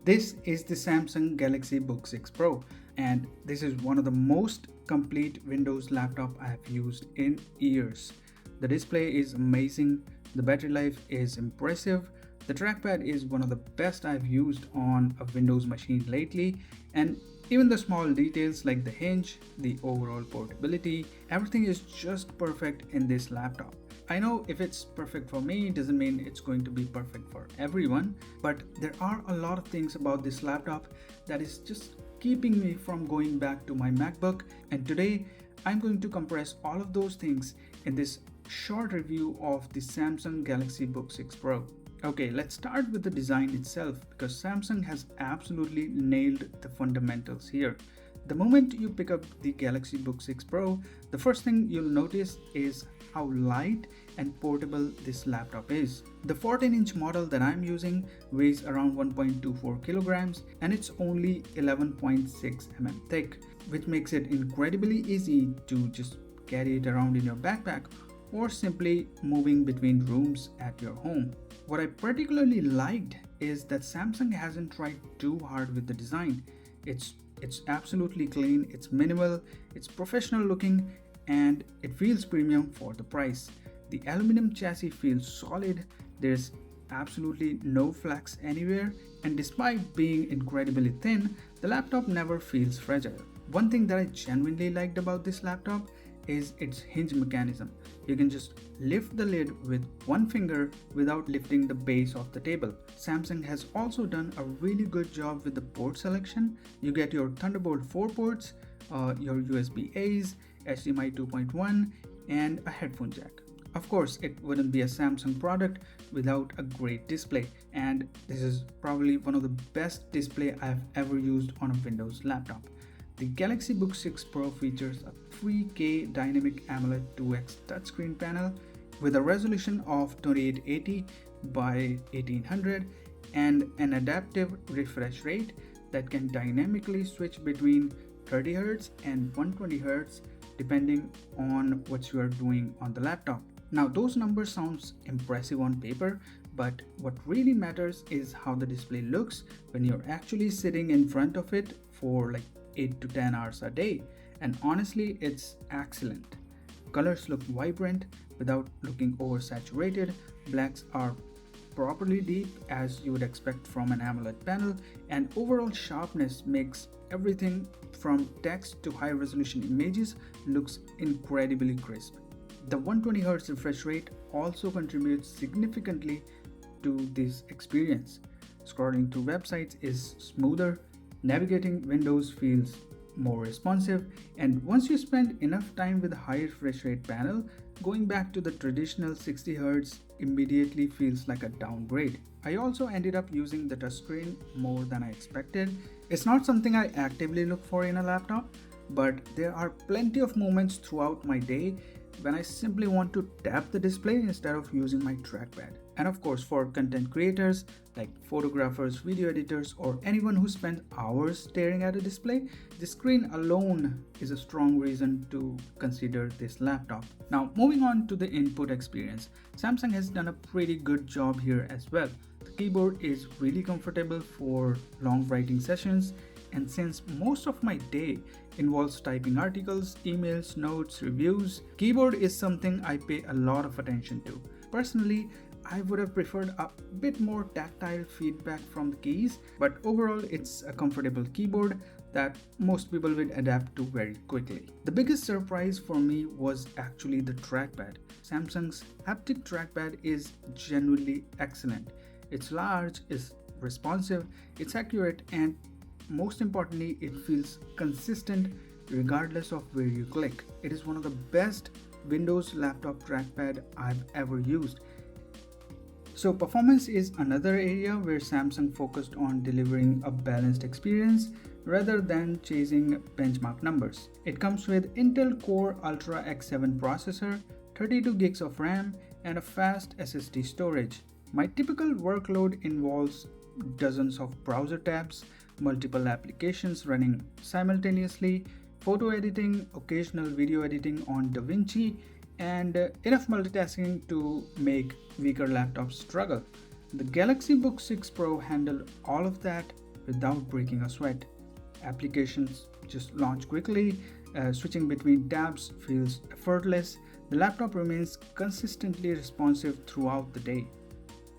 This is the Samsung Galaxy Book 6 Pro, and this is one of the most complete Windows laptop I have used in years. The display is amazing, the battery life is impressive, the trackpad is one of the best I've used on a Windows machine lately, and even the small details like the hinge, the overall portability, everything is just perfect in this laptop. I know if it's perfect for me, it doesn't mean it's going to be perfect for everyone, but there are a lot of things about this laptop that is just keeping me from going back to my MacBook. And today, I'm going to compress all of those things in this short review of the Samsung Galaxy Book 6 Pro. Okay, let's start with the design itself because Samsung has absolutely nailed the fundamentals here. The moment you pick up the Galaxy Book 6 Pro, the first thing you'll notice is how light and portable this laptop is. The 14-inch model that I'm using weighs around 1.24 kilograms and it's only 11.6 mm thick, which makes it incredibly easy to just carry it around in your backpack or simply moving between rooms at your home. What I particularly liked is that Samsung hasn't tried too hard with the design. It's absolutely clean, it's minimal, it's professional looking, and it feels premium for the price. The aluminum chassis feels solid, there's absolutely no flex anywhere, and despite being incredibly thin, the laptop never feels fragile. One thing that I genuinely liked about this laptop is its hinge mechanism. You can just lift the lid with one finger without lifting the base of the table. Samsung has also done a really good job with the port selection. You get your Thunderbolt 4 ports, your USB-A's, HDMI 2.1, and a headphone jack. Of course, it wouldn't be a Samsung product without a great display, and this is probably one of the best display I've ever used on a Windows laptop. The Galaxy Book 6 Pro features a 3K dynamic AMOLED 2X touchscreen panel with a resolution of 2880 by 1800 and an adaptive refresh rate that can dynamically switch between 30Hz and 120Hz depending on what you are doing on the laptop. Now those numbers sounds impressive on paper, but what really matters is how the display looks when you're actually sitting in front of it for like 8 to 10 hours a day, and honestly it's excellent. Colors look vibrant without looking oversaturated, blacks are properly deep as you would expect from an AMOLED panel, and overall sharpness makes everything from text to high resolution images looks incredibly crisp. The 120Hz refresh rate also contributes significantly to this experience. Scrolling through websites is smoother, navigating windows feels more responsive, and once you spend enough time with a high refresh rate panel, going back to the traditional 60Hz immediately feels like a downgrade. I also ended up using the touchscreen more than I expected. It's not something I actively look for in a laptop, but there are plenty of moments throughout my day when I simply want to tap the display instead of using my trackpad. And of course, for content creators like photographers, video editors, or anyone who spends hours staring at a display, the screen alone is a strong reason to consider this laptop. Now, moving on to the input experience, Samsung has done a pretty good job here as well. The keyboard is really comfortable for long writing sessions, and since most of my day involves typing articles, emails, notes, reviews, keyboard is something I pay a lot of attention to. Personally, I would have preferred a bit more tactile feedback from the keys, but overall it's a comfortable keyboard that most people will adapt to very quickly. The biggest surprise for me was actually the trackpad. Samsung's haptic trackpad is genuinely excellent. It's large, it's responsive, it's accurate, and most importantly, it feels consistent regardless of where you click. It is one of the best Windows laptop trackpad I've ever used. So performance is another area where Samsung focused on delivering a balanced experience rather than chasing benchmark numbers. It comes with Intel Core Ultra X7 processor, 32 gigs of RAM, and a fast SSD storage. My typical workload involves dozens of browser tabs, multiple applications running simultaneously, photo editing, occasional video editing on DaVinci, and enough multitasking to make weaker laptops struggle. The Galaxy Book 6 Pro handled all of that without breaking a sweat. Applications just launch quickly, switching between tabs feels effortless. The laptop remains consistently responsive throughout the day.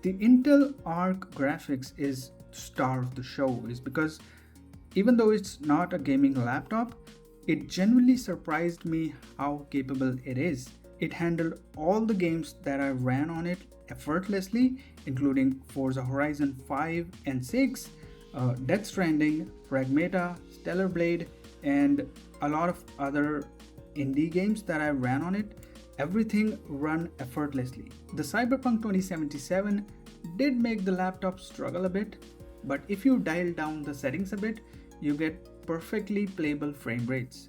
The Intel Arc graphics is star of the show is because even though it's not a gaming laptop, it genuinely surprised me how capable it is. It handled all the games that I ran on it effortlessly, including Forza Horizon 5 and 6, Death Stranding, Pragmata, Stellar Blade, and a lot of other indie games that I ran on it. Everything run effortlessly. The Cyberpunk 2077 did make the laptop struggle a bit, but if you dial down the settings a bit, you get perfectly playable frame rates.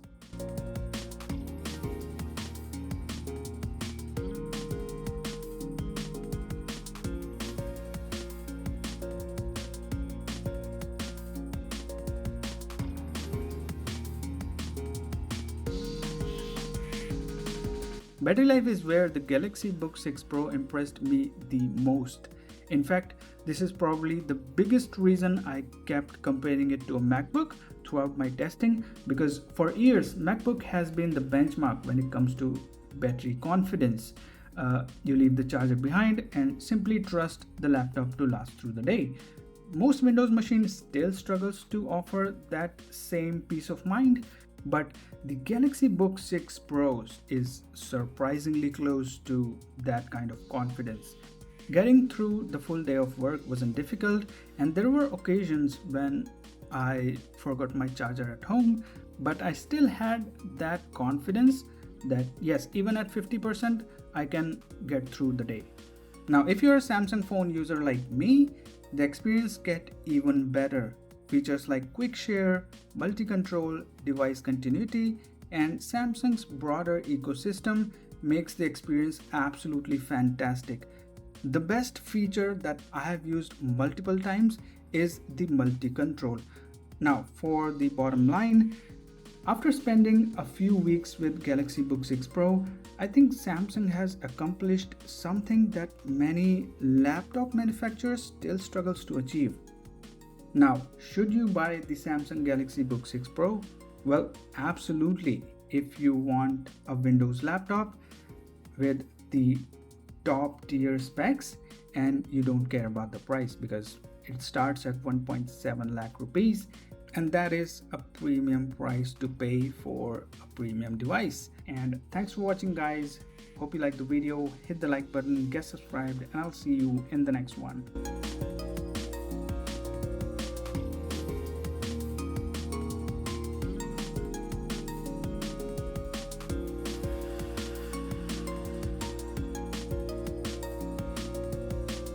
Battery life is where the Galaxy Book 6 Pro impressed me the most. In fact, this is probably the biggest reason I kept comparing it to a MacBook throughout my testing, because for years MacBook has been the benchmark when it comes to battery confidence. You leave the charger behind and simply trust the laptop to last through the day. Most Windows machines still struggles to offer that same peace of mind, but the Galaxy Book 6 Pro is surprisingly close to that kind of confidence. Getting through the full day of work wasn't difficult, and there were occasions when I forgot my charger at home, but I still had that confidence that yes, even at 50%, I can get through the day. Now, if you're a Samsung phone user like me, the experience gets even better. Features like quick share, multi-control, device continuity, and Samsung's broader ecosystem makes the experience absolutely fantastic. The best feature that I have used multiple times is the multi-control. Now, for the bottom line, after spending a few weeks with Galaxy Book 6 Pro, I think Samsung has accomplished something that many laptop manufacturers still struggles to achieve. Now, should you buy the Samsung Galaxy Book 6 Pro? Well, absolutely. If you want a Windows laptop with the top tier specs and you don't care about the price, because it starts at 1.7 lakh rupees, and that is a premium price to pay for a premium device. And thanks for watching, guys. Hope you liked the video. Hit the like button, get subscribed, and I'll see you in the next one.